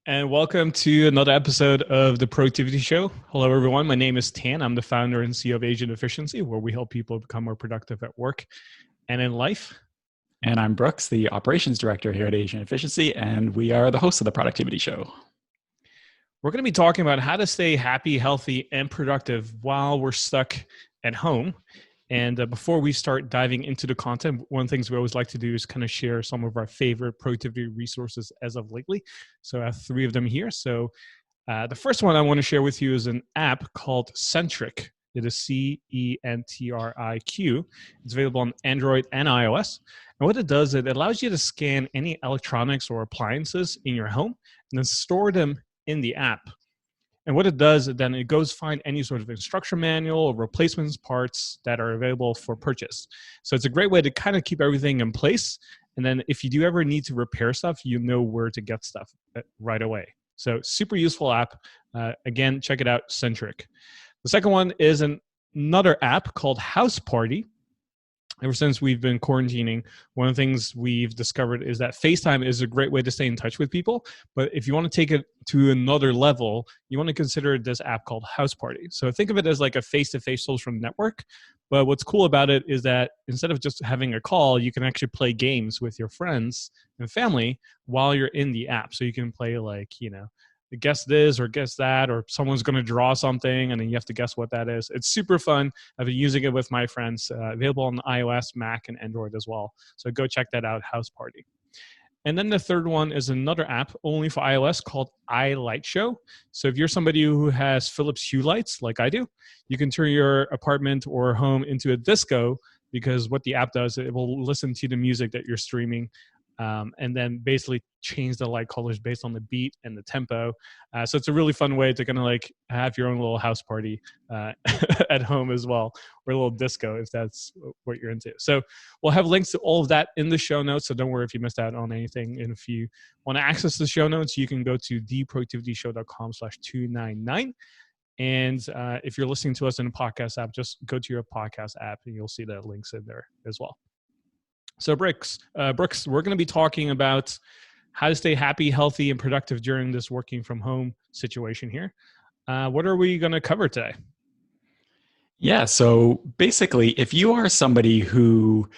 And welcome to another episode of the Productivity Show. Hello, everyone. My name is Tan. I'm the founder and CEO of Agent Efficiency, where we help people become more productive at work and in life. And I'm Brooks, the operations director here at Agent Efficiency, and we are the hosts of the Productivity Show. We're going to be talking about how to stay happy, healthy, and productive while we're stuck at home. And before we start diving into the content, one of the things we always like to do is kind of share some of our favorite productivity resources as of lately. So I have three of them here. So the first one I want to share with you is an app called Centric. It is Centriq. It's available on Android and iOS. And what it does, it allows you to scan any electronics or appliances in your home and then store them in the app. And what it does, then it goes find any sort of instruction manual or replacements parts that are available for purchase. So it's a great way to kind of keep everything in place. And then if you do ever need to repair stuff, you know where to get stuff right away. So super useful app. Again, check it out, Centric. The second one is another app called House Party. Ever since we've been quarantining, one of the things we've discovered is that FaceTime is a great way to stay in touch with people. But if you want to take it to another level, you want to consider this app called House Party. So think of it as like a face-to-face social network. But what's cool about it is that instead of just having a call, you can actually play games with your friends and family while you're in the app. So you can play guess this or guess that, or someone's going to draw something and then you have to guess what that is. It's super fun. I've been using it with my friends, available on iOS, Mac, and Android as well. So go check that out, House Party. And then the third one is another app only for iOS called iLightShow. So if you're somebody who has Philips Hue lights like I do, you can turn your apartment or home into a disco, because what the app does, it will listen to the music that you're streaming, and then basically change the light colors based on the beat and the tempo. So it's a really fun way to kind of like have your own little house party at home as well, or a little disco if that's what you're into. So we'll have links to all of that in the show notes. So don't worry if you missed out on anything. And if you want to access the show notes, you can go to theproductivityshow.com/299. And if you're listening to us in a podcast app, just go to your podcast app and you'll see the links in there as well. So Brooks, we're going to be talking about how to stay happy, healthy, and productive during this working from home situation here. What are we going to cover today? Yeah, so basically, if you are somebody who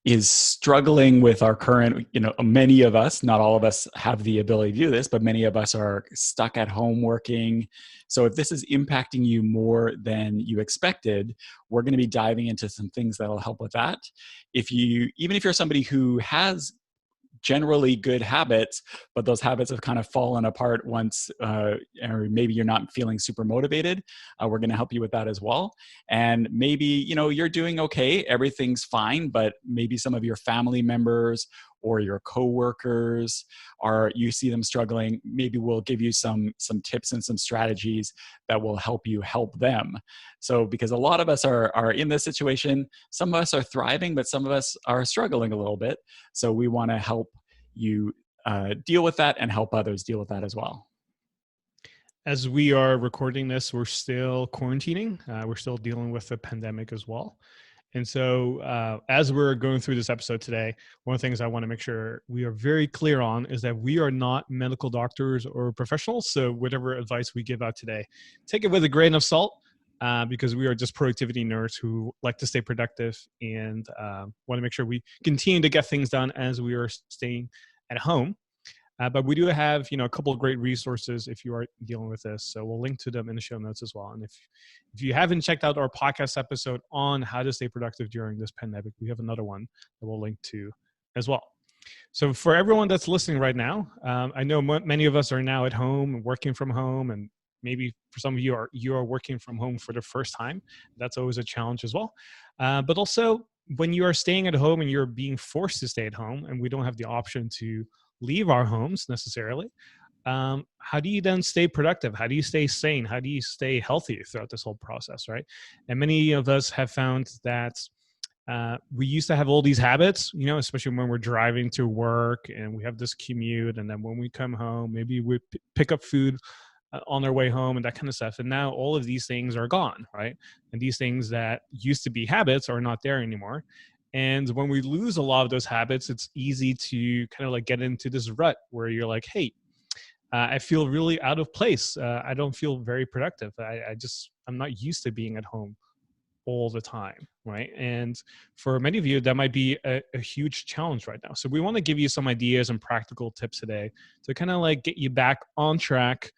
is struggling with our current, many of us, not all of us have the ability to do this, but many of us are stuck at home working. So if this is impacting you more than you expected, we're going to be diving into some things that'll help with that. Even if you're somebody who has generally good habits, but those habits have kind of fallen apart once, or maybe you're not feeling super motivated, we're going to help you with that as well. And maybe, you're doing okay, everything's fine, but maybe some of your family members or your coworkers you see them struggling. Maybe we'll give you some tips and some strategies that will help you help them. So because a lot of us are in this situation, some of us are thriving, but some of us are struggling a little bit. So we want to help you deal with that and help others deal with that as well. As we are recording this, we're still quarantining. We're still dealing with the pandemic as well. And so as we're going through this episode today, one of the things I want to make sure we are very clear on is that we are not medical doctors or professionals. So whatever advice we give out today, take it with a grain of salt, because we are just productivity nerds who like to stay productive and want to make sure we continue to get things done as we are staying at home. But we do have, a couple of great resources if you are dealing with this. So we'll link to them in the show notes as well. And if you haven't checked out our podcast episode on how to stay productive during this pandemic, we have another one that we'll link to as well. So for everyone that's listening right now, I know many of us are now at home and working from home, and maybe for some of you are working from home for the first time. That's always a challenge as well. But also when you are staying at home and you're being forced to stay at home and we don't have the option to leave our homes necessarily, how do you then stay productive? How do you stay sane? How do you stay healthy throughout this whole process, right? And many of us have found that we used to have all these habits, especially when we're driving to work and we have this commute, and then when we come home, maybe we pick up food on their way home and that kind of stuff. And now all of these things are gone, right? And these things that used to be habits are not there anymore. And when we lose a lot of those habits, it's easy to kind of like get into this rut where you're like, hey, I feel really out of place. I don't feel very productive. I'm not used to being at home all the time, right? And for many of you, that might be a huge challenge right now. So we want to give you some ideas and practical tips today to kind of like get you back on track,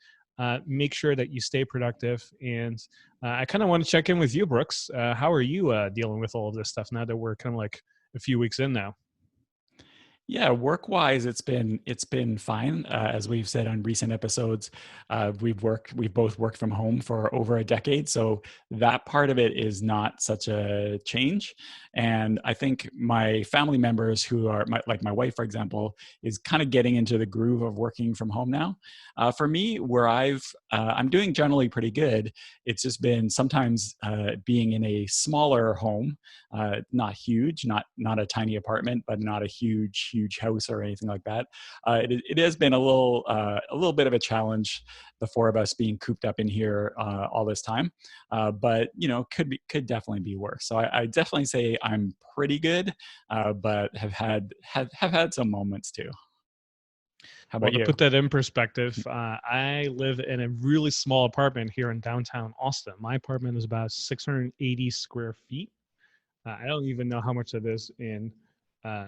make sure that you stay productive. And I kind of want to check in with you, Brooks. How are you dealing with all of this stuff now that we're kind of like a few weeks in now? Yeah, work-wise, it's been fine. As we've said on recent episodes, we've both worked from home for over a decade, so that part of it is not such a change. And I think my family members who are like my wife, for example, is kind of getting into the groove of working from home now. For me, where I'm doing generally pretty good. It's just been sometimes being in a smaller home, not huge, not a tiny apartment, but not a huge house or anything like that. It has been a little bit of a challenge, the four of us being cooped up in here all this time. But could definitely be worse. So I definitely say I'm pretty good, but have had some moments too. How Well, about to you? put that in perspective, I live in a really small apartment here in downtown Austin. My apartment is about 680 square feet. I don't even know how much that is in uh,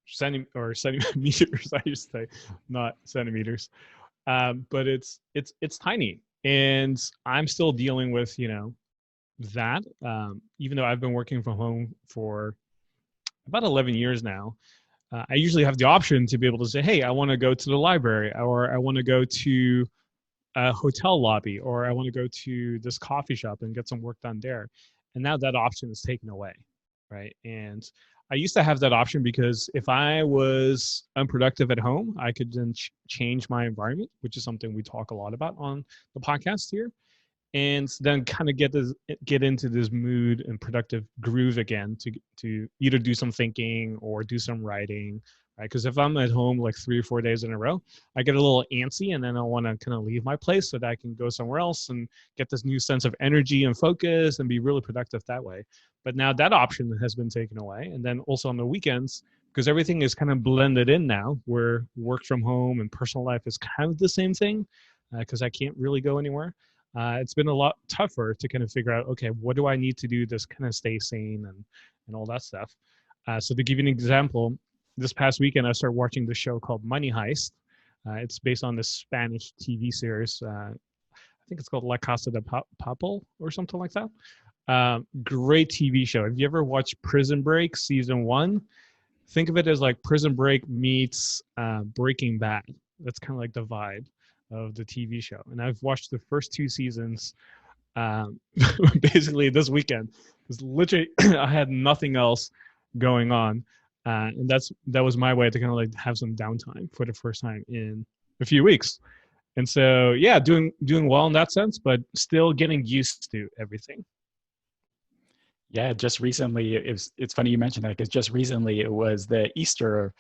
centimeters. I used to say, not centimeters. But it's tiny, and I'm still dealing with that. Even though I've been working from home for about 11 years now, I usually have the option to be able to say, hey, I want to go to the library, or I want to go to a hotel lobby, or I want to go to this coffee shop and get some work done there. And now that option is taken away, right? And I used to have that option because if I was unproductive at home, I could then change my environment, which is something we talk a lot about on the podcast here, and then kind of get into this mood and productive groove again to either do some thinking or do some writing, right? Because if I'm at home like 3 or 4 days in a row, I get a little antsy, and then I want to kind of leave my place so that I can go somewhere else and get this new sense of energy and focus and be really productive that way. But now that option has been taken away, and then also on the weekends, because everything is kind of blended in now, where work from home and personal life is kind of the same thing, because I can't really go anywhere. It's been a lot tougher to kind of figure out, okay, what do I need to do to kind of stay sane and all that stuff. So to give you an example, this past weekend I started watching the show called Money Heist. It's based on this Spanish TV series. I think it's called La Casa de Papel or something like that. Great TV show. Have you ever watched Prison Break season one? Think of it as like Prison Break meets Breaking Bad. That's kind of like the vibe of the TV show. And I've watched the first two seasons um, basically this weekend because literally I had nothing else going on. And that was my way to kind of like have some downtime for the first time in a few weeks. And so yeah, doing well in that sense, but still getting used to everything. Yeah, just recently it's funny you mentioned that because just recently it was the Easter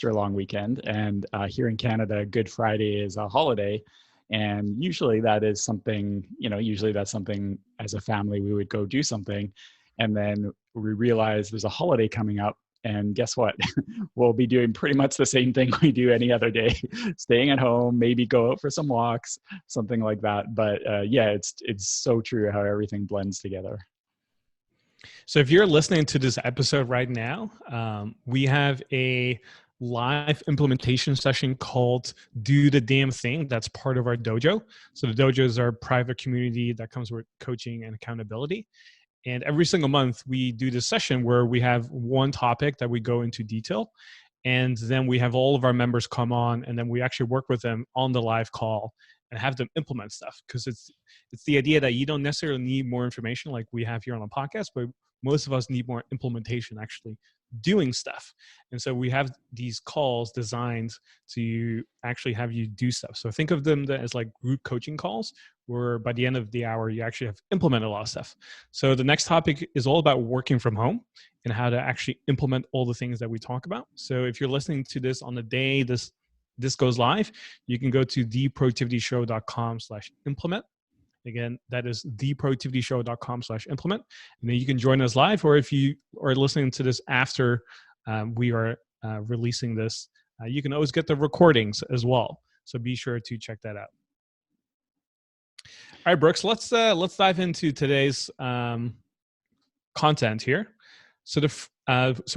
long weekend, and here in Canada, Good Friday is a holiday, and usually that is something usually that's something as a family we would go do something, and then we realize there's a holiday coming up, and guess what? We'll be doing pretty much the same thing we do any other day, staying at home, maybe go out for some walks, something like that. But yeah, it's so true how everything blends together. So if you're listening to this episode right now, we have a live implementation session called Do the Damn Thing. That's part of our dojo. So the dojo is our private community that comes with coaching and accountability. And every single month, we do this session where we have one topic that we go into detail. And then we have all of our members come on, and then we actually work with them on the live call and have them implement stuff. Because it's the idea that you don't necessarily need more information like we have here on the podcast, but most of us need more implementation, actually doing stuff. And so we have these calls designed to actually have you do stuff. So think of them as like group coaching calls, where by the end of the hour, you actually have implemented a lot of stuff. So the next topic is all about working from home and how to actually implement all the things that we talk about. So if you're listening to this on the day this goes live, you can go to theproductivityshow.com/implement. Again, that is theproductivityshow.com/implement. And then you can join us live, or if you are listening to this after we are releasing this, you can always get the recordings as well. So be sure to check that out. All right, Brooks, let's dive into today's content here. So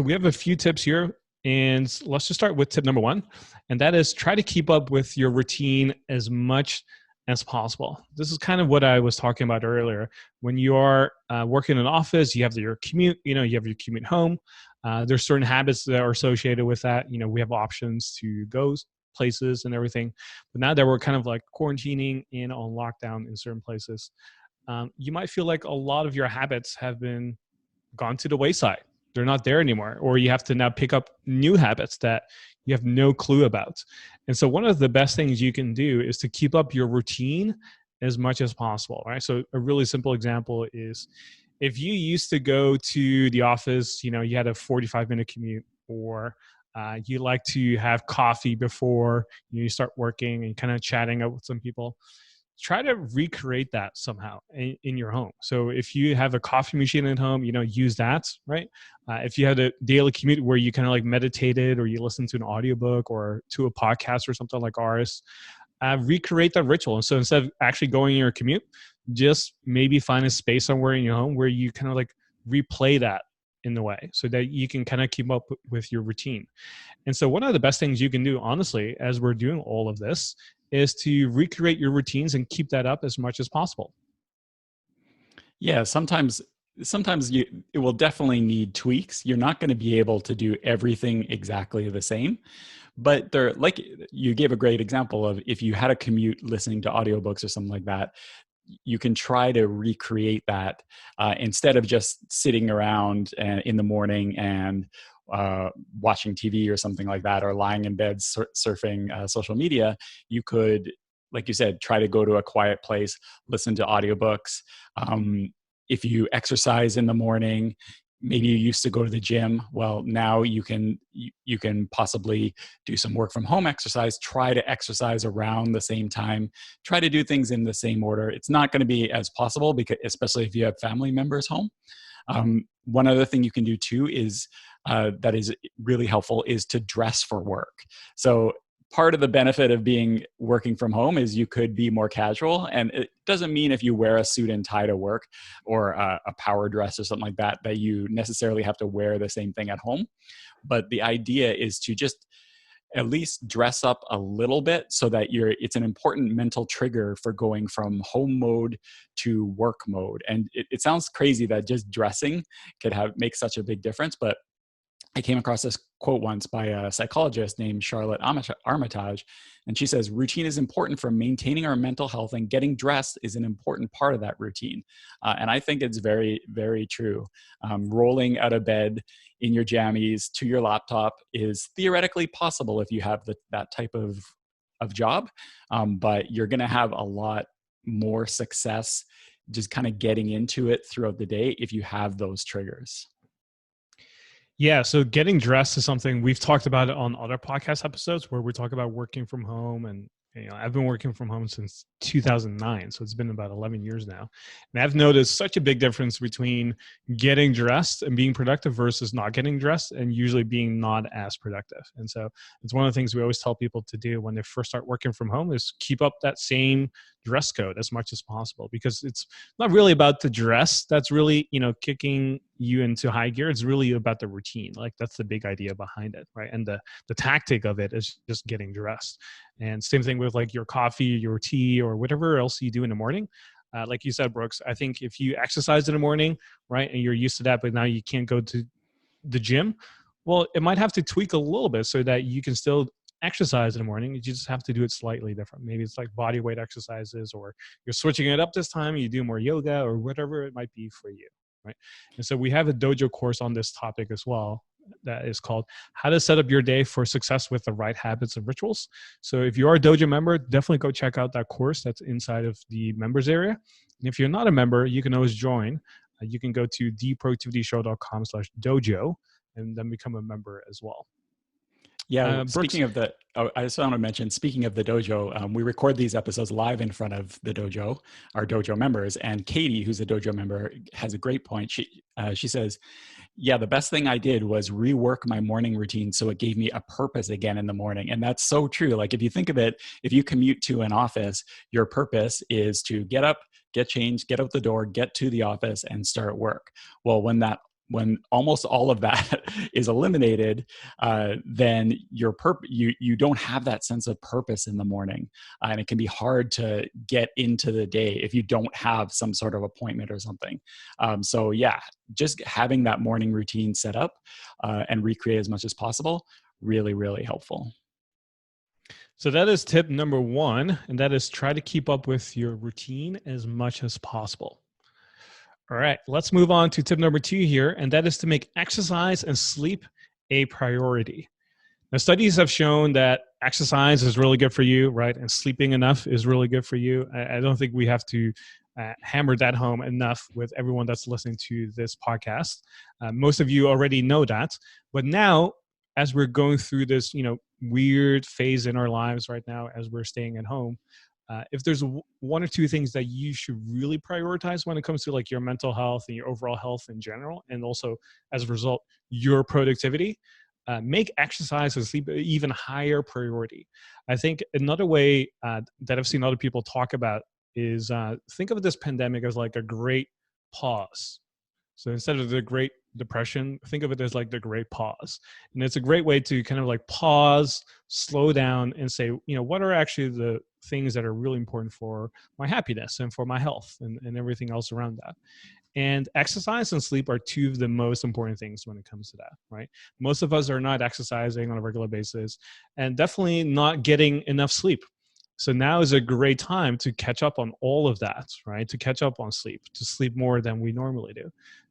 we have a few tips here, and let's just start with tip number one, and that is try to keep up with your routine as much as possible. This is kind of what I was talking about earlier. When you are working in an office, you have your commute. You have your commute home. There's certain habits that are associated with that. We have options to go places and everything. But now that we're kind of like quarantining in on lockdown in certain places, you might feel like a lot of your habits have been gone to the wayside. They're not there anymore, or you have to now pick up new habits that you have no clue about. And so one of the best things you can do is to keep up your routine as much as possible, right? So a really simple example is if you used to go to the office, you had a 45-minute commute, or you like to have coffee before you start working and kind of chatting up with some people, try to recreate that somehow in your home. So if you have a coffee machine at home, use that, right? If you had a daily commute where you kind of like meditated, or you listen to an audiobook or to a podcast or something like ours, recreate that ritual. And so instead of actually going in your commute, just maybe find a space somewhere in your home where you kind of like replay that in the way so that you can kind of keep up with your routine. And so one of the best things you can do, honestly, as we're doing all of this, is to recreate your routines and keep that up as much as possible. Yeah, sometimes it will definitely need tweaks. You're not going to be able to do everything exactly the same, but they're like, you gave a great example of if you had a commute listening to audiobooks or something like that, you can try to recreate that instead of just sitting around in the morning and watching TV or something like that, or lying in bed surfing social media. You could, like you said, try to go to a quiet place, listen to audiobooks. If you exercise in the morning, maybe you used to go to the gym. Well, now you can possibly do some work from home exercise. Try to exercise around the same time. Try to do things in the same order. It's not going to be as possible, because especially if you have family members home. One other thing you can do too is that is really helpful is to dress for work. So part of the benefit of working from home is you could be more casual, and it doesn't mean if you wear a suit and tie to work, or a power dress or something like that, that you necessarily have to wear the same thing at home. But the idea is to just at least dress up a little bit so that it's an important mental trigger for going from home mode to work mode. And it sounds crazy that just dressing could make such a big difference, but I came across this quote once by a psychologist named Charlotte Armitage, and she says, routine is important for maintaining our mental health, and getting dressed is an important part of that routine. And I think it's very, very true. Rolling out of bed in your jammies to your laptop is theoretically possible if you have that type of job, but you're going to have a lot more success just kind of getting into it throughout the day if you have those triggers. Yeah, so getting dressed is something we've talked about on other podcast episodes where we talk about working from home. And I've been working from home since 2009, so it's been about 11 years now. And I've noticed such a big difference between getting dressed and being productive versus not getting dressed and usually being not as productive. And so it's one of the things we always tell people to do when they first start working from home is keep up that same dress code as much as possible, because it's not really about the dress that's really, kicking you into high gear. It's really about the routine. Like that's the big idea behind it, right? And the tactic of it is just getting dressed. And same thing with like your coffee, your tea, or whatever else you do in the morning. Like you said, Brooks, I think if you exercise in the morning, right, and you're used to that, but now you can't go to the gym, well, it might have to tweak a little bit so that you can still exercise in the morning. You just have to do it slightly different. Maybe it's like body weight exercises, or you're switching it up this time. You do more yoga or whatever it might be for you, right? And so we have a dojo course on this topic as well that is called How to Set Up Your Day for Success with the Right Habits and Rituals. So if you are a dojo member, definitely go check out that course that's inside of the members area. And if you're not a member, you can always join. You can go to theproductivityshow.com/dojo and then become a member as well. Yeah, Brooks. speaking of the, oh, I just want to mention, speaking of the dojo, we record these episodes live in front of the dojo, our dojo members, and Katie, who's a dojo member, has a great point. She says, yeah, the best thing I did was rework my morning routine so it gave me a purpose again in the morning. And that's so true. Like if you think of it, if you commute to an office, your purpose is to get up, get changed, get out the door, get to the office and start work. Well, when almost all of that is eliminated, then you don't have that sense of purpose in the morning, and it can be hard to get into the day if you don't have some sort of appointment or something. So yeah, just having that morning routine set up and recreate as much as possible, really, really helpful. So that is tip number one, and that is try to keep up with your routine as much as possible. All right, let's move on to tip number two here, and that is to make exercise and sleep a priority. Now, studies have shown that exercise is really good for you, right? And sleeping enough is really good for you. I don't think we have to hammer that home enough with everyone that's listening to this podcast. Most of you already know that. But now, as we're going through this, weird phase in our lives right now, as we're staying at home, if there's one or two things that you should really prioritize when it comes to like your mental health and your overall health in general, and also as a result, your productivity, make exercise and sleep an even higher priority. I think another way that I've seen other people talk about is think of this pandemic as like a great pause. So instead of the Great Depression, think of it as like the Great Pause. And it's a great way to kind of like pause, slow down, and say, what are actually the things that are really important for my happiness and for my health and everything else around that. And exercise and sleep are two of the most important things when it comes to that, right? Most of us are not exercising on a regular basis and definitely not getting enough sleep. So now is a great time to catch up on all of that, right? To catch up on sleep, to sleep more than we normally do,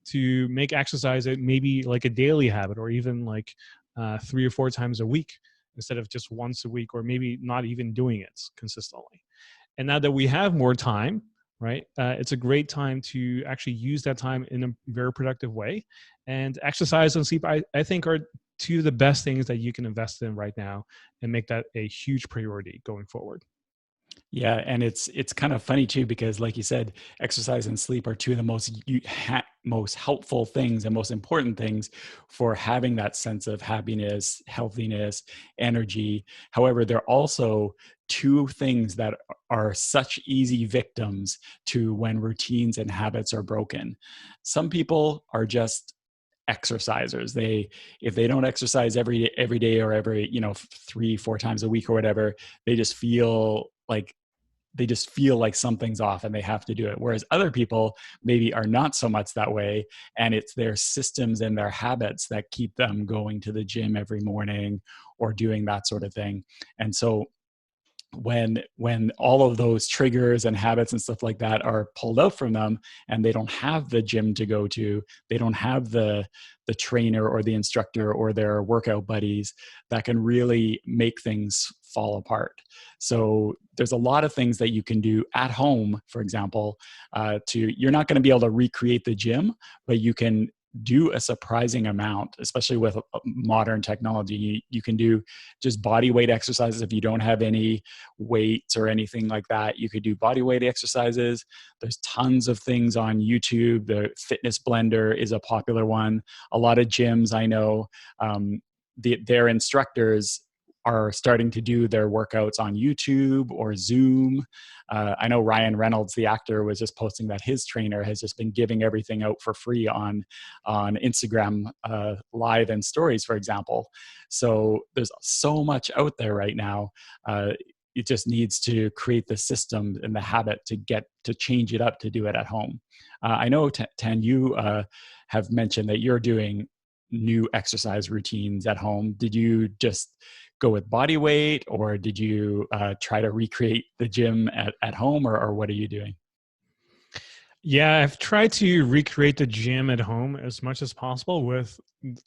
to make exercise maybe like a daily habit or even like 3 or 4 times a week instead of just once a week, or maybe not even doing it consistently. And now that we have more time, right, it's a great time to actually use that time in a very productive way. And exercise and sleep, I think, are two of the best things that you can invest in right now and make that a huge priority going forward. Yeah, and it's kind of funny too because, like you said, exercise and sleep are two of the most helpful things and most important things for having that sense of happiness, healthiness, energy. However, they're also two things that are such easy victims to when routines and habits are broken. Some people are just exercisers. If they don't exercise every day or every 3 4 times a week or whatever, they just feel like something's off and they have to do it. Whereas other people maybe are not so much that way. And it's their systems and their habits that keep them going to the gym every morning or doing that sort of thing. And so when all of those triggers and habits and stuff like that are pulled out from them and they don't have the gym to go to, they don't have the trainer or the instructor or their workout buddies, that can really make things fall apart. So there's a lot of things that you can do at home, for example. You're not going to be able to recreate the gym, but you can do a surprising amount, especially with modern technology. You can do just body weight exercises if you don't have any weights or anything like that. You could do body weight exercises. There's tons of things on YouTube. The Fitness Blender is a popular one. A lot of gyms I know, their instructors are starting to do their workouts on YouTube or Zoom. I know Ryan Reynolds, the actor, was just posting that his trainer has just been giving everything out for free on Instagram Live and Stories, for example. So there's so much out there right now. It just needs to create the system and the habit to change it up to do it at home. I know, Tan, you have mentioned that you're doing new exercise routines at home. Did you just go with body weight, or did you try to recreate the gym at home, or what are you doing? Yeah, I've tried to recreate the gym at home as much as possible with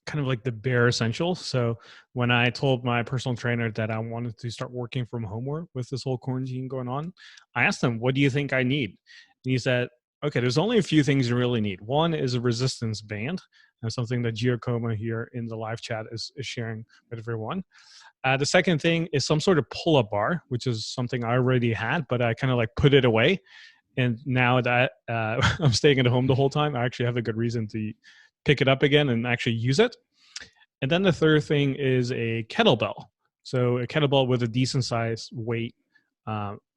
kind of like the bare essentials. So when I told my personal trainer that I wanted to start working from home more with this whole quarantine going on, I asked him, "What do you think I need?" And he said, "Okay, there's only a few things you really need. One is a resistance band. and something that Giacomo here in the live chat is sharing with everyone. The second thing is some sort of pull-up bar, which is something I already had, but I kind of like put it away. And now that I'm staying at home the whole time, I actually have a good reason to pick it up again and actually use it. And then the third thing is a kettlebell. So a kettlebell with a decent size weight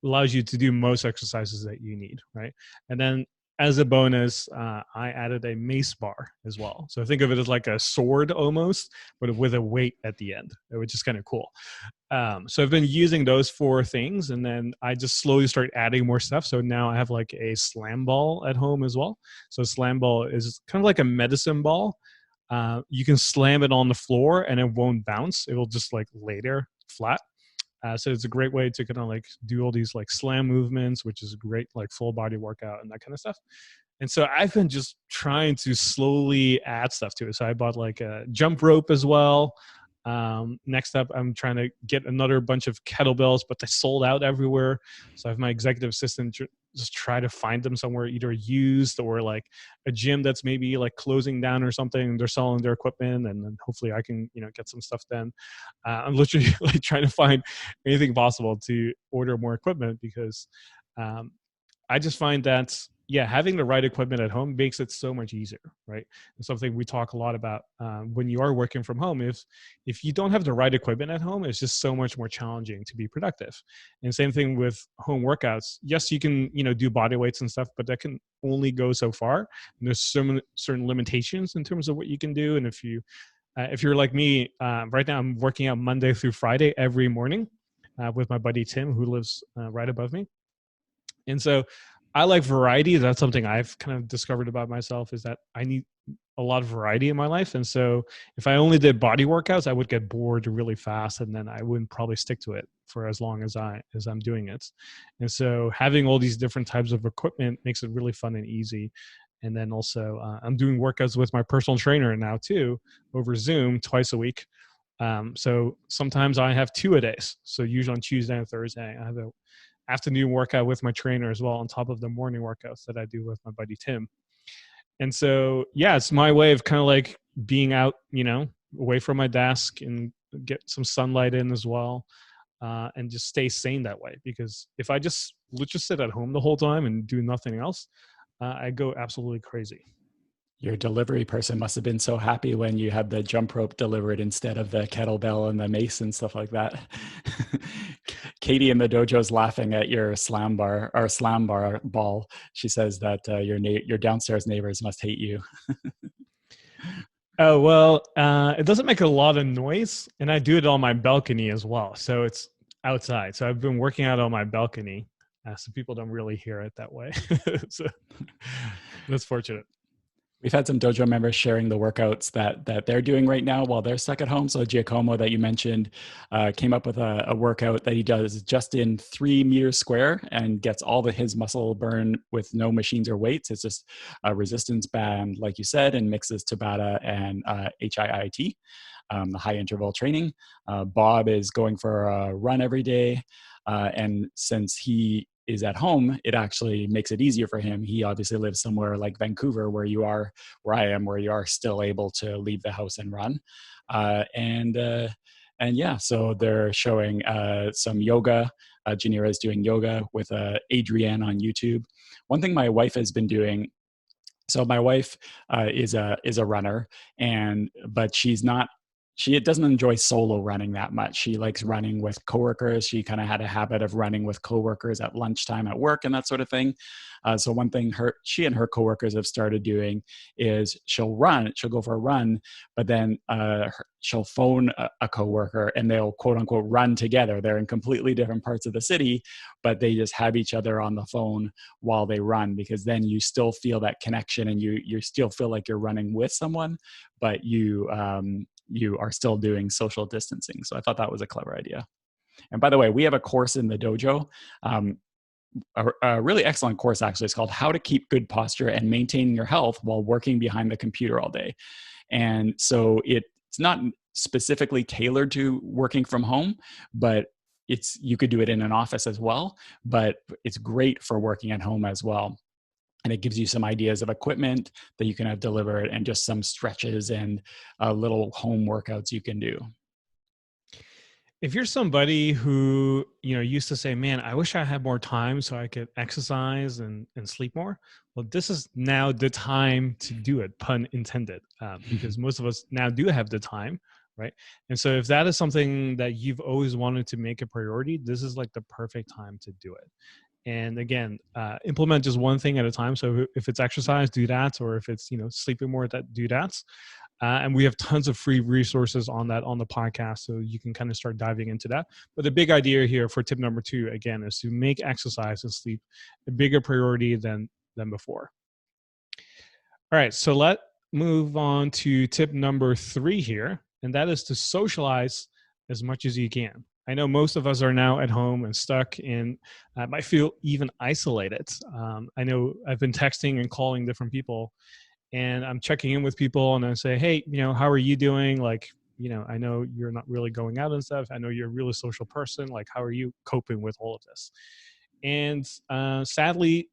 allows you to do most exercises that you need, right? And then as a bonus, I added a mace bar as well. So think of it as like a sword almost, but with a weight at the end, which is kind of cool. So I've been using those four things, and then I just slowly start adding more stuff. So now I have like a slam ball at home as well. So slam ball is kind of like a medicine ball. You can slam it on the floor and it won't bounce. It will just like lay there flat. So it's a great way to kind of like do all these like slam movements, which is a great like full body workout and that kind of stuff. And so I've been just trying to slowly add stuff to it. So I bought like a jump rope as well. Next up, I'm trying to get another bunch of kettlebells, but they sold out everywhere. So I have my executive assistant just try to find them somewhere either used or like a gym that's maybe like closing down or something. They're selling their equipment, and then hopefully I can, get some stuff done. I'm literally like trying to find anything possible to order more equipment because I just find that, having the right equipment at home makes it so much easier, right? And something we talk a lot about when you are working from home is if you don't have the right equipment at home, it's just so much more challenging to be productive. And same thing with home workouts. Yes, you can, do body weights and stuff, but that can only go so far. And there's certain limitations in terms of what you can do. And if you're like me, right now I'm working out Monday through Friday every morning with my buddy Tim, who lives right above me. And so I like variety. That's something I've kind of discovered about myself, is that I need a lot of variety in my life. And so if I only did body workouts, I would get bored really fast, and then I wouldn't probably stick to it for as long as I'm doing it. And so having all these different types of equipment makes it really fun and easy. And then also I'm doing workouts with my personal trainer now too, over Zoom twice a week. So sometimes I have 2-a-days. So usually on Tuesday and Thursday, I have a afternoon workout with my trainer as well, on top of the morning workouts that I do with my buddy Tim. And so, it's my way of kind of like being out, away from my desk and get some sunlight in as well, and just stay sane that way. Because if I just sit at home the whole time and do nothing else, I go absolutely crazy. Your delivery person must have been so happy when you had the jump rope delivered instead of the kettlebell and the mace and stuff like that. Katie in the dojo is laughing at your slam bar ball. She says that your downstairs neighbors must hate you. Oh, well, it doesn't make a lot of noise, and I do it on my balcony as well. So it's outside. So I've been working out on my balcony, so people don't really hear it that way. So that's fortunate. We've had some dojo members sharing the workouts that they're doing right now while they're stuck at home. So Giacomo, that you mentioned, came up with a workout that he does just in 3 meters square and gets all his muscle burn with no machines or weights. It's just a resistance band, like you said, and mixes Tabata and HIIT, the high interval training. Bob is going for a run every day. And since he is at home, it actually makes it easier for him. He obviously lives somewhere like Vancouver, where I am, where you are still able to leave the house and run. So they're showing some yoga. Janira is doing yoga with Adrienne on YouTube. One thing my wife has been doing. So my wife is a runner, but she doesn't enjoy solo running that much. She likes running with coworkers. She kind of had a habit of running with coworkers at lunchtime at work and that sort of thing. So one thing she and her coworkers have started doing is she'll go for a run, but then she'll phone a coworker and they'll quote unquote run together. They're in completely different parts of the city, but they just have each other on the phone while they run, because then you still feel that connection and you still feel like you're running with someone, but you are still doing social distancing. So I thought that was a clever idea. And by the way, we have a course in the dojo, a really excellent course actually. It's called How to Keep Good Posture and Maintain Your Health While Working Behind the Computer All Day. And so it's not specifically tailored to working from home, but you could do it in an office as well, but it's great for working at home as well. And it gives you some ideas of equipment that you can have delivered and just some stretches and little home workouts you can do. If you're somebody who, used to say, man, I wish I had more time so I could exercise and sleep more. Well, this is now the time to do it, pun intended, because most of us now do have the time, right? And so if that is something that you've always wanted to make a priority, this is like the perfect time to do it. And again, implement just one thing at a time. So if it's exercise, do that, or if it's sleeping more, do that. And we have tons of free resources on that on the podcast, so you can kind of start diving into that. But the big idea here for tip number 2, again, is to make exercise and sleep a bigger priority than before. All right, so let's move on to tip number 3 here, and that is to socialize as much as you can. I know most of us are now at home and stuck and might feel even isolated. I know I've been texting and calling different people, and I'm checking in with people and I say, hey, how are you doing? Like, I know you're not really going out and stuff. I know you're a really social person. Like, how are you coping with all of this? And sadly,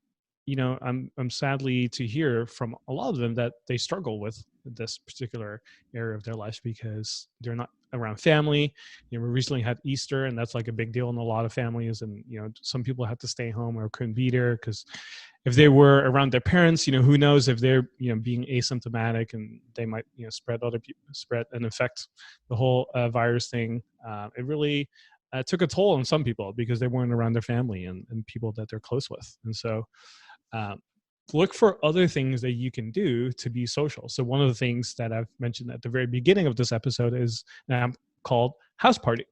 I'm sadly to hear from a lot of them that they struggle with this particular area of their lives because they're not around family. We recently had Easter, and that's like a big deal in a lot of families. And some people have to stay home or couldn't be there because if they were around their parents, who knows if they're being asymptomatic and they might spread other people, spread and infect the whole virus thing. It really took a toll on some people because they weren't around their family and people that they're close with. And so look for other things that you can do to be social. So one of the things that I've mentioned at the very beginning of this episode is called House Party.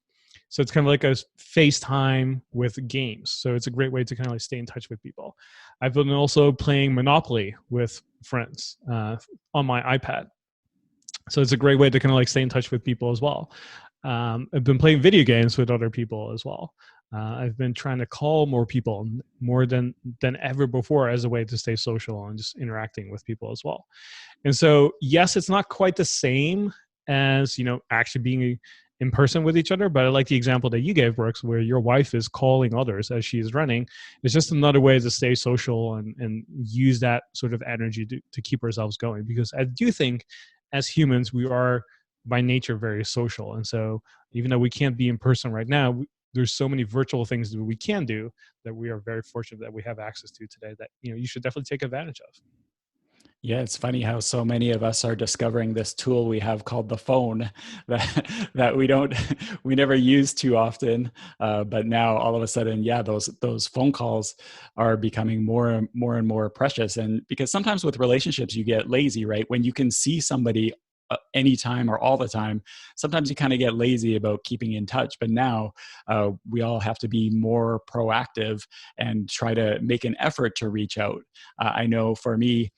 So it's kind of like a FaceTime with games. So it's a great way to kind of like stay in touch with people. I've been also playing Monopoly with friends on my iPad. So it's a great way to kind of like stay in touch with people as well. I've been playing video games with other people as well. I've been trying to call more people more than ever before as a way to stay social and just interacting with people as well. And so, yes, it's not quite the same as, actually being in person with each other, but I like the example that you gave, Brooks, where your wife is calling others as she is running. It's just another way to stay social and use that sort of energy to keep ourselves going. Because I do think as humans, we are by nature very social. And so even though we can't be in person right now, there's so many virtual things that we can do that we are very fortunate that we have access to today that, you should definitely take advantage of. Yeah, it's funny how so many of us are discovering this tool we have called the phone that we never use too often, but now all of a sudden, yeah, those phone calls are becoming more and more precious. And because sometimes with relationships, you get lazy, right? When you can see somebody anytime or all the time, sometimes you kind of get lazy about keeping in touch. But now we all have to be more proactive and try to make an effort to reach out. I know for me,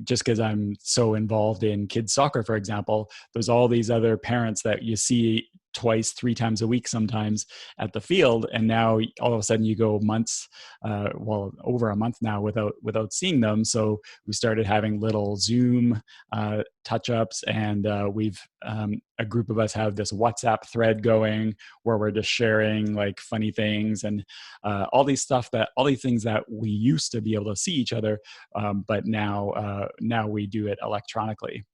just because I'm so involved in kids soccer, for example, there's all these other parents that you see twice, 3 times a week sometimes at the field, and now all of a sudden you go months, over a month now without seeing them. So we started having little Zoom touch-ups, and we've a group of us have this WhatsApp thread going where we're just sharing like funny things and all these things that we used to be able to see each other, but now we do it electronically.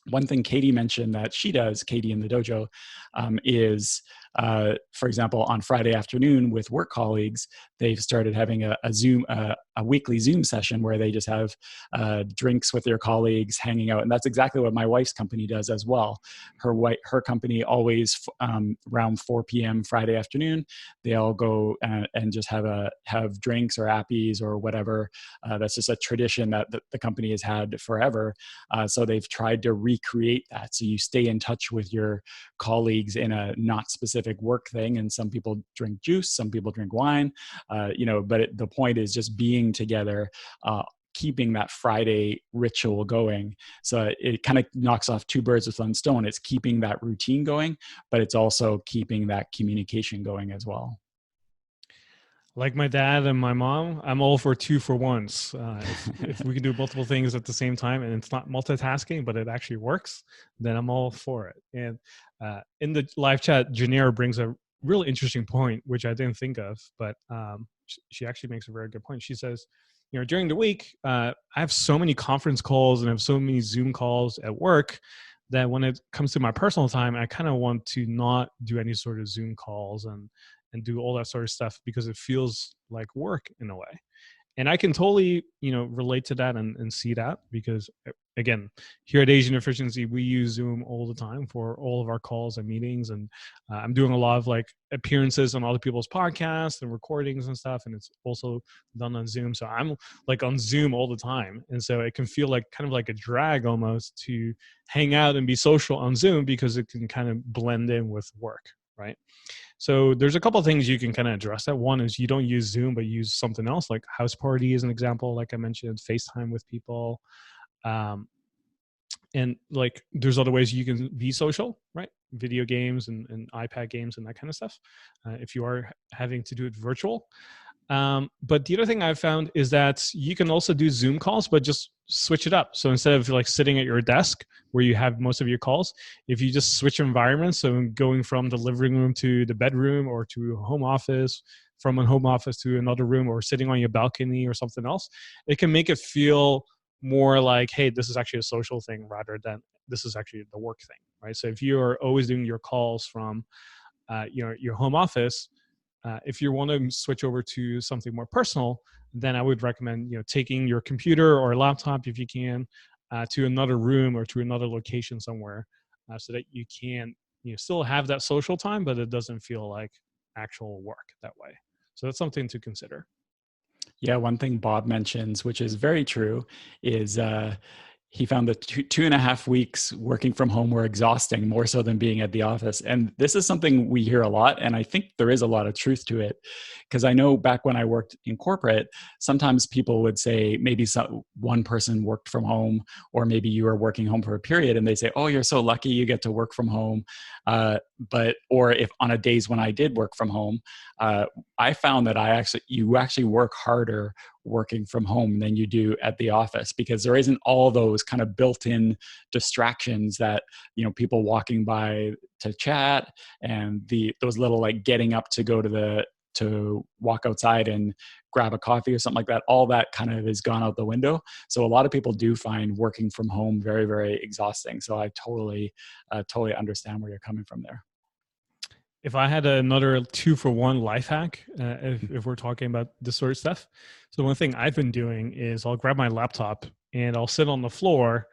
One thing Katie mentioned that she does, Katie in the dojo, is, for example, on Friday afternoon with work colleagues, they've started having a weekly Zoom session where they just have drinks with their colleagues, hanging out, and that's exactly what my wife's company does as well. Her company always around 4 p.m. Friday afternoon, they all go and just have drinks or appies or whatever. That's just a tradition that the company has had forever. So they've tried to recreate that, so you stay in touch with your colleagues in a not specific work thing. And some people drink juice, some people drink wine, but the point is just being together, keeping that Friday ritual going. So it kind of knocks off 2 birds with 1 stone. It's keeping that routine going, but it's also keeping that communication going as well. Like my dad and my mom, I'm all for 2 for 1s. If we can do multiple things at the same time and it's not multitasking, but it actually works, then I'm all for it. And in the live chat, Janera brings a really interesting point, which I didn't think of, but she actually makes a very good point. She says, during the week, I have so many conference calls and I have so many Zoom calls at work that when it comes to my personal time, I kind of want to not do any sort of Zoom calls and do all that sort of stuff because it feels like work in a way. And I can totally relate to that and see that because again, here at Asian Efficiency we use Zoom all the time for all of our calls and meetings, and I'm doing a lot of like appearances on other people's podcasts and recordings and stuff, and it's also done on Zoom, so I'm like on Zoom all the time, and so it can feel like kind of like a drag almost to hang out and be social on Zoom because it can kind of blend in with work, right? So there's a couple of things you can kind of address that. One is you don't use Zoom, but use something else like House Party as an example, like I mentioned, FaceTime with people. Um, and like there's other ways you can be social, right? Video games and iPad games and that kind of stuff. If you are having to do it virtual. But the other thing I've found is that you can also do Zoom calls, but just switch it up. So instead of like sitting at your desk where you have most of your calls, if you just switch environments, so going from the living room to the bedroom or to a home office, from a home office to another room, or sitting on your balcony or something else, it can make it feel more like, hey, this is actually a social thing rather than this is actually the work thing, right? So if you are always doing your calls from your home office, if you want to switch over to something more personal, then I would recommend taking your computer or laptop if you can to another room or to another location somewhere, so that you can still have that social time, but it doesn't feel like actual work that way. So that's something to consider. Yeah, one thing Bob mentions, which is very true, is he found that 2.5 weeks working from home were exhausting more so than being at the office. And this is something we hear a lot. And I think there is a lot of truth to it. Because I know back when I worked in corporate, sometimes people would say maybe one person worked from home, or maybe you were working home for a period and they say, oh, you're so lucky you get to work from home. Or if on a days when I did work from home, I found that you actually work harder working from home than you do at the office, because there isn't all those kind of built-in distractions that people walking by to chat, and those little like getting up to go to walk outside and grab a coffee or something like that. All that kind of is gone out the window. So a lot of people do find working from home very, very exhausting. So I totally understand where you're coming from there. If I had another 2-for-1 life hack, if we're talking about this sort of stuff. So one thing I've been doing is I'll grab my laptop and I'll sit on the floor,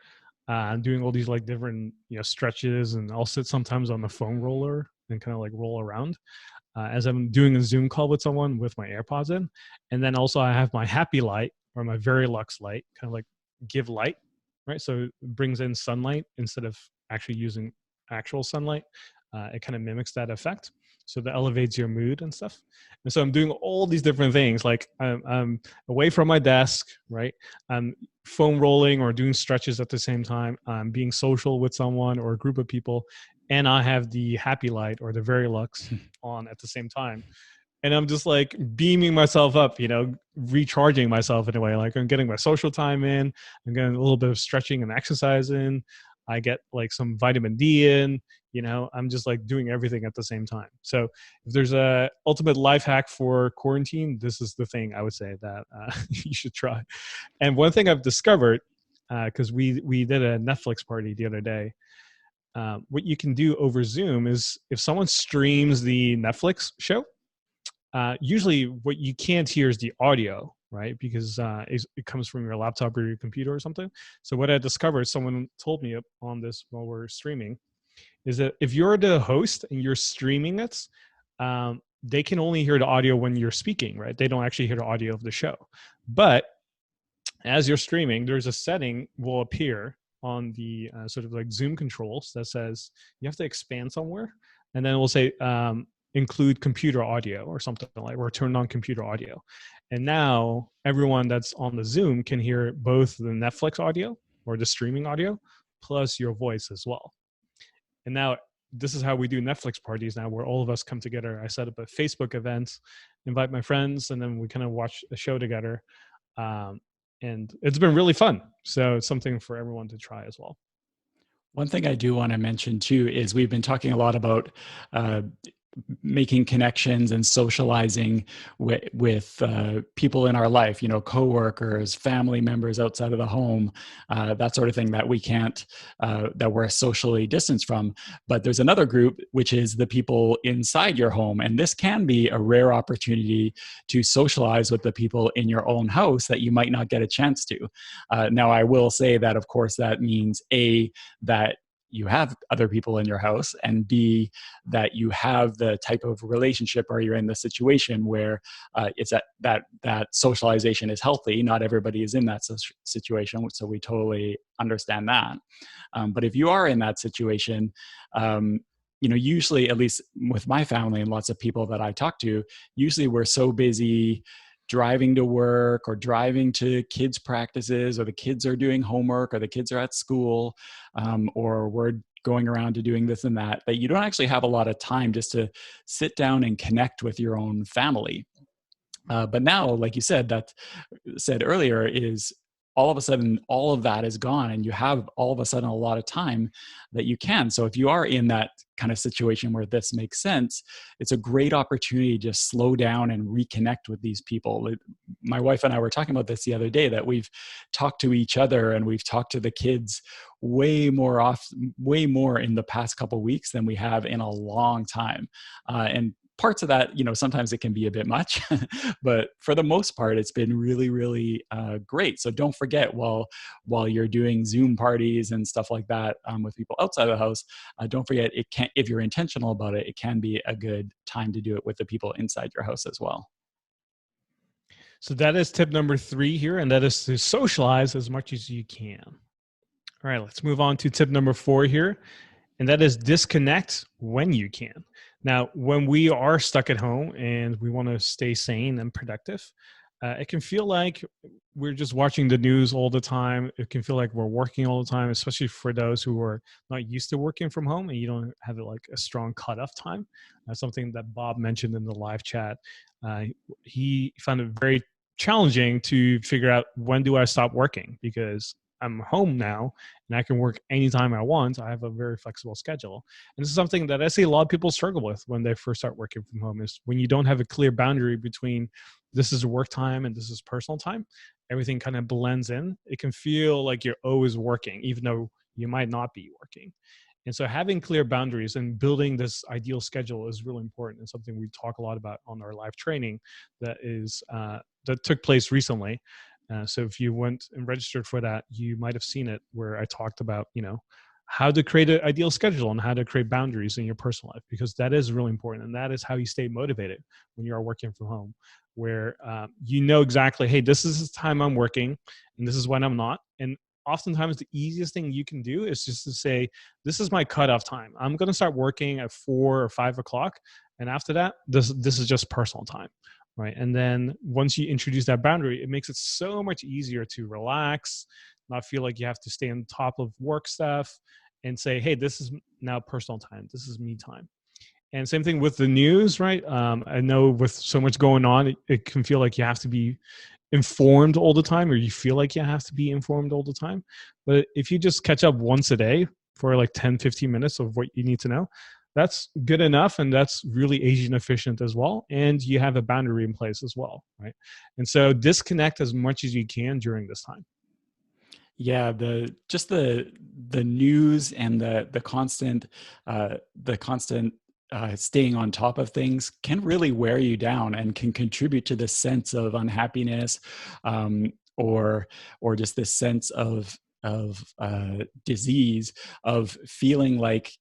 doing all these like different stretches, and I'll sit sometimes on the foam roller and kind of like roll around as I'm doing a Zoom call with someone with my AirPods in. And then also I have my happy light or my very lux light, kind of like give light, right? So it brings in sunlight instead of actually using actual sunlight. It kind of mimics that effect, so that elevates your mood and stuff. And so I'm doing all these different things, like I'm away from my desk, right? I'm foam rolling or doing stretches at the same time. I'm being social with someone or a group of people, and I have the happy light or the very lux on at the same time. And I'm just like beaming myself up, recharging myself in a way. Like I'm getting my social time in, I'm getting a little bit of stretching and exercise in. I get like some vitamin D in, I'm just like doing everything at the same time. So if there's a ultimate life hack for quarantine, this is the thing I would say that you should try. And one thing I've discovered, because we did a Netflix party the other day, what you can do over Zoom is if someone streams the Netflix show, usually what you can't hear is the audio, right? Because it comes from your laptop or your computer or something. So what I discovered, someone told me on this while we're streaming, is that if you're the host and you're streaming it, they can only hear the audio when you're speaking, right? They don't actually hear the audio of the show. But as you're streaming, there's a setting will appear on the sort of like Zoom controls that says you have to expand somewhere, and then it will say include computer audio or something like, or turn on computer audio. And now everyone that's on the Zoom can hear both the Netflix audio or the streaming audio plus your voice as well. And now this is how we do Netflix parties now, where all of us come together. I set up a Facebook event, invite my friends, and then we kind of watch a show together. And it's been really fun. So it's something for everyone to try as well. One thing I do want to mention too is we've been talking a lot about making connections and socializing with people in our life, coworkers, family members outside of the home, that sort of thing that we can't, that we're socially distanced from. But there's another group, which is the people inside your home. And this can be a rare opportunity to socialize with the people in your own house that you might not get a chance to. Now, I will say that, of course, that means A, that you have other people in your house, and B, that you have the type of relationship, or you're in the situation where it's that socialization is healthy. Not everybody is in that situation, so we totally understand that. But if you are in that situation, usually, at least with my family and lots of people that I talk to, usually we're so busy driving to work or driving to kids' practices, or the kids are doing homework, or the kids are at school, or we're going around to doing this and that you don't actually have a lot of time just to sit down and connect with your own family. But now, like you said, that said earlier, is all of a sudden all of that is gone, and you have all of a sudden a lot of time that you can. So if you are in that kind of situation where this makes sense, it's a great opportunity to just slow down and reconnect with these people. My wife and I were talking about this the other day, that we've talked to each other and we've talked to the kids way more in the past couple of weeks than we have in a long time. And parts of that, sometimes it can be a bit much, but for the most part, it's been really, really great. So don't forget, while you're doing Zoom parties and stuff like that with people outside of the house, don't forget, it can, if you're intentional about it, it can be a good time to do it with the people inside your house as well. So that is tip number 3 here, and that is to socialize as much as you can. All right, let's move on to tip number 4 here, and that is disconnect when you can. Now, when we are stuck at home and we want to stay sane and productive, it can feel like we're just watching the news all the time. It can feel like we're working all the time, especially for those who are not used to working from home and you don't have like a strong cutoff time. That's something that Bob mentioned in the live chat. He found it very challenging to figure out, when do I stop working? Because I'm home now and I can work anytime I want. I have a very flexible schedule. And this is something that I see a lot of people struggle with when they first start working from home, is when you don't have a clear boundary between this is work time and this is personal time. Everything kind of blends in. It can feel like you're always working, even though you might not be working. And so having clear boundaries and building this ideal schedule is really important, and something we talk a lot about on our live training that took place recently. So if you went and registered for that, you might have seen it, where I talked about, how to create an ideal schedule and how to create boundaries in your personal life, because that is really important. And that is how you stay motivated when you are working from home, where you know exactly, hey, this is the time I'm working and this is when I'm not. And oftentimes the easiest thing you can do is just to say, this is my cutoff time. I'm going to start working at 4 or 5 o'clock. And after that, this is just personal time. Right. And then once you introduce that boundary, it makes it so much easier to relax, not feel like you have to stay on top of work stuff, and say, hey, this is now personal time. This is me time. And same thing with the news, right? I know with so much going on, it can feel like you have to be informed all the time, or you feel like you have to be informed all the time. But if you just catch up once a day for like 10, 15 minutes of what you need to know, that's good enough, and that's really agent efficient as well. And you have a boundary in place as well, right? And so disconnect as much as you can during this time. Yeah, the news and the constant staying on top of things can really wear you down and can contribute to this sense of unhappiness, or just this sense of disease, of feeling like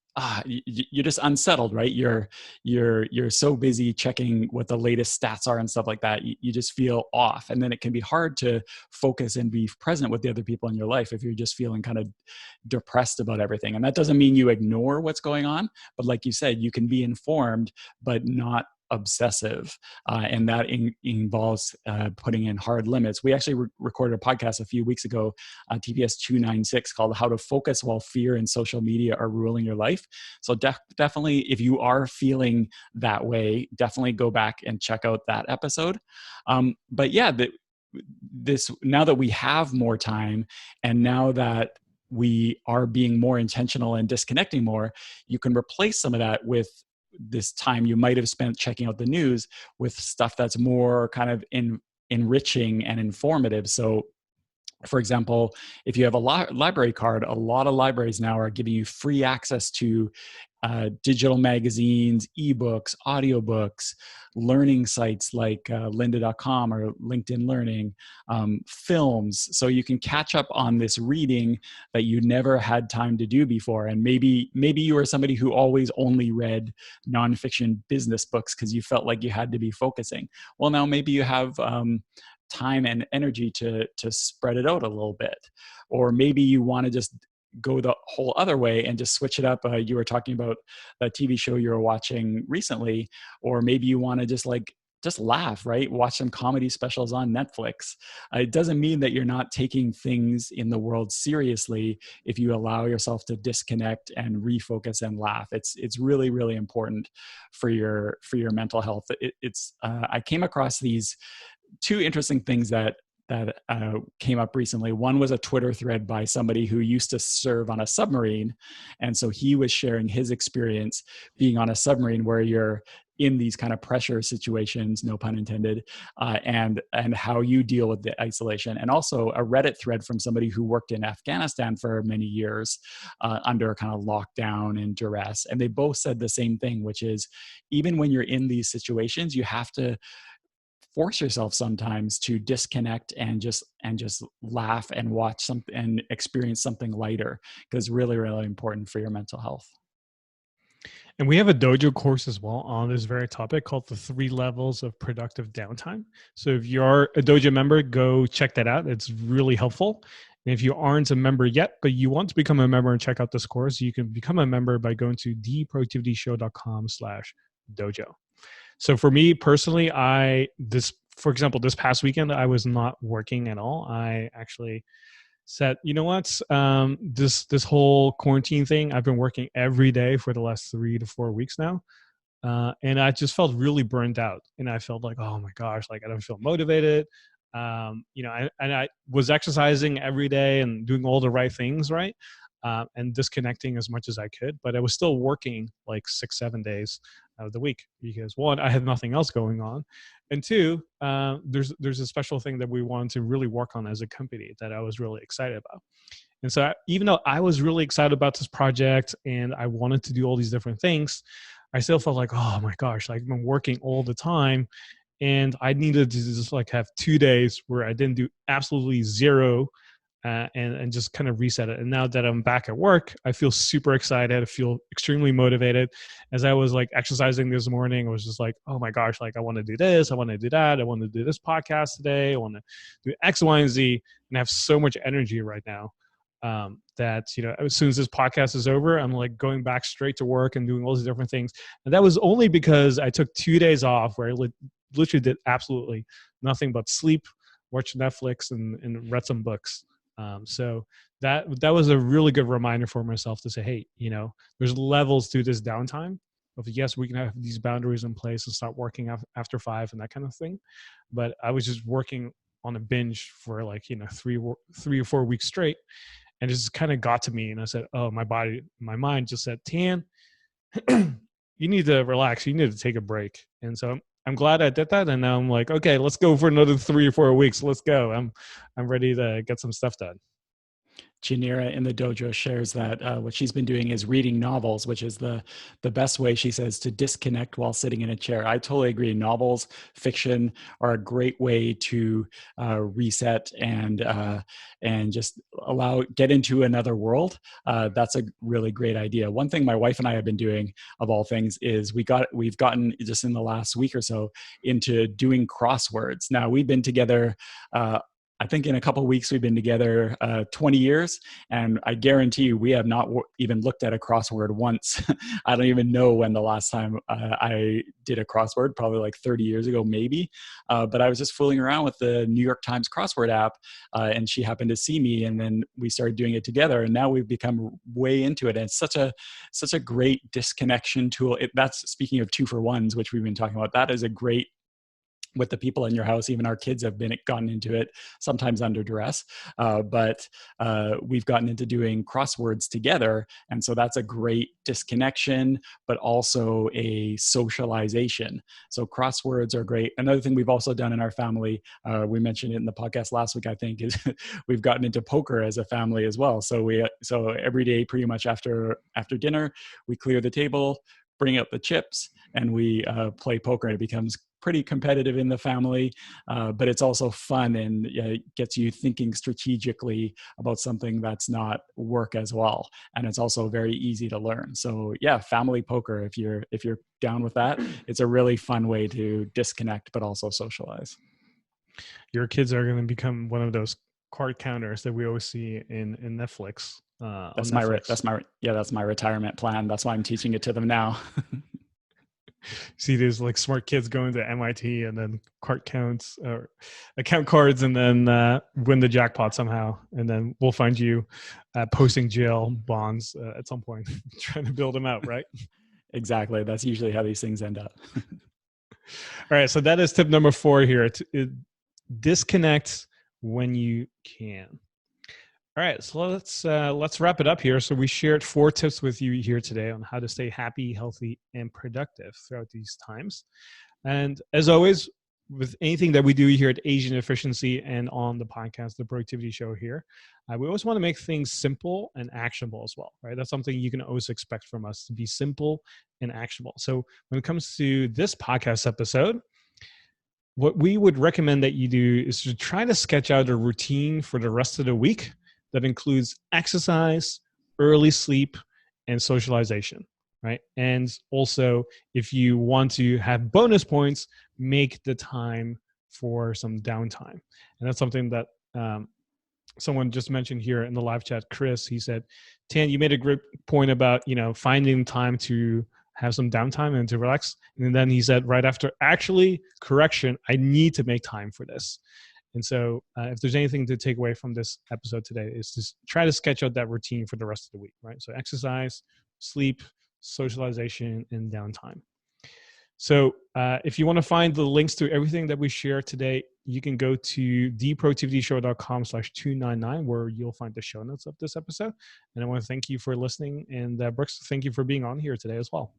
you're just unsettled, right? You're so busy checking what the latest stats are and stuff like that. You just feel off, and then it can be hard to focus and be present with the other people in your life if you're just feeling kind of depressed about everything. And that doesn't mean you ignore what's going on, but like you said, you can be informed but not obsessive, and that involves putting in hard limits. We actually recorded a podcast a few weeks ago, TPS299, called "How to Focus While Fear and Social Media Are Ruling Your Life." So definitely, if you are feeling that way, definitely go back and check out that episode. But yeah, this now that we have more time, and now that we are being more intentional and disconnecting more, you can replace some of that with this time you might have spent checking out the news with stuff that's more kind of enriching and informative. So for example, if you have a library card, a lot of libraries now are giving you free access to digital magazines, ebooks, audiobooks, learning sites like lynda.com or LinkedIn Learning, films. So you can catch up on this reading that you never had time to do before. And maybe you are somebody who always only read nonfiction business books because you felt like you had to be focusing. Well, now maybe you have time and energy to spread it out a little bit. Or maybe you want to just go the whole other way and just switch it up. You were talking about that TV show you were watching recently, or maybe you want to just laugh, right? Watch some comedy specials on Netflix. It doesn't mean that you're not taking things in the world seriously if you allow yourself to disconnect and refocus and laugh. It's really, really important for your mental health. I came across these two interesting things that came up recently. One was a Twitter thread by somebody who used to serve on a submarine. And so he was sharing his experience being on a submarine where you're in these kind of pressure situations, no pun intended, and how you deal with the isolation. And also a Reddit thread from somebody who worked in Afghanistan for many years under kind of lockdown and duress. And they both said the same thing, which is even when you're in these situations, you have to force yourself sometimes to disconnect and just laugh and watch something and experience something lighter, because it's really, really important for your mental health. And we have a dojo course as well on this very topic called the 3 levels of productive downtime. So if you're a dojo member, go check that out. It's really helpful. And if you aren't a member yet, but you want to become a member and check out this course, you can become a member by going to theproductivityshow.com/dojo. So for me personally, for example, this past weekend, I was not working at all. I actually said, you know what, this whole quarantine thing, I've been working every day for the last 3 to 4 weeks now. And I just felt really burned out. And I felt like, oh my gosh, like I don't feel motivated. I was exercising every day and doing all the right things, right? And disconnecting as much as I could, but I was still working like 6-7 days out of the week because 1, I had nothing else going on, and 2, there's a special thing that we wanted to really work on as a company that I was really excited about. And so even though I was really excited about this project and I wanted to do all these different things, I still felt like, oh my gosh, like I've been working all the time, and I needed to just like have 2 days where I didn't do absolutely zero. And just kind of reset it. And now that I'm back at work, I feel super excited. I feel extremely motivated. As I was like exercising this morning, I was just like, oh my gosh, like I want to do this, I want to do that, I want to do this podcast today, I want to do X, Y, and Z. And I have so much energy right now that, as soon as this podcast is over, I'm like going back straight to work and doing all these different things. And that was only because I took 2 days off where I literally did absolutely nothing but sleep, watch Netflix, and read some books. So that was a really good reminder for myself to say, hey, there's levels to this downtime of, yes, we can have these boundaries in place and start working after 5 and that kind of thing. But I was just working on a binge for like, 3 or 4 weeks straight. And it just kind of got to me. And I said, oh, my mind just said, Tan, you need to relax. You need to take a break. And so I'm glad I did that. And now I'm like, okay, let's go for another 3 or 4 weeks. Let's go. I'm ready to get some stuff done. Janira in the dojo shares that what she's been doing is reading novels, which is the best way, she says, to disconnect while sitting in a chair. I totally agree. Novels, fiction are a great way to reset and just get into another world. That's a really great idea. One thing my wife and I have been doing, of all things, is we've gotten just in the last week or so into doing crosswords. Now we've been together. I think in a couple of weeks we've been together 20 years, and I guarantee you we have not even looked at a crossword once. I don't even know when the last time I did a crossword, probably like 30 years ago, maybe. But I was just fooling around with the New York Times crossword app, and she happened to see me, and then we started doing it together, and now we've become way into it. And it's such a great disconnection tool. That's, speaking of 2-for-1s, which we've been talking about, that is a great with the people in your house. Even our kids have gotten into it, sometimes under duress. But we've gotten into doing crosswords together. And so that's a great disconnection, but also a socialization. So crosswords are great. Another thing we've also done in our family, we mentioned it in the podcast last week, I think, is we've gotten into poker as a family as well. So every day, pretty much after dinner, we clear the table, bring out the chips, and we play poker. It becomes pretty competitive in the family, but it's also fun and gets you thinking strategically about something that's not work as well. And it's also very easy to learn. So yeah, family poker, if you're down with that, it's a really fun way to disconnect, but also socialize. Your kids are going to become one of those card counters that we always see in Netflix. That's on Netflix. That's my retirement plan. That's why I'm teaching it to them now. See these like smart kids going to MIT and then account cards and then win the jackpot somehow. And then we'll find you posting jail bonds at some point, trying to build them out, right? Exactly. That's usually how these things end up. All right. So that is tip number 4 here. Disconnect when you can. All right, so let's wrap it up here. So we shared 4 tips with you here today on how to stay happy, healthy, and productive throughout these times. And as always, with anything that we do here at Asian Efficiency and on the podcast, the Productivity Show here, we always want to make things simple and actionable as well, right? That's something you can always expect from us, to be simple and actionable. So when it comes to this podcast episode, what we would recommend that you do is to try to sketch out a routine for the rest of the week that includes exercise, early sleep, and socialization, right? And also, if you want to have bonus points, make the time for some downtime. And that's something that someone just mentioned here in the live chat, Chris. He said, Tan, you made a great point about, finding time to have some downtime and to relax. And then he said right after, actually, correction, I need to make time for this. And so if there's anything to take away from this episode today, is to try to sketch out that routine for the rest of the week, right? So exercise, sleep, socialization, and downtime. So if you want to find the links to everything that we share today, you can go to theproductivityshow.com/299, where you'll find the show notes of this episode. And I want to thank you for listening. And Brooks, thank you for being on here today as well.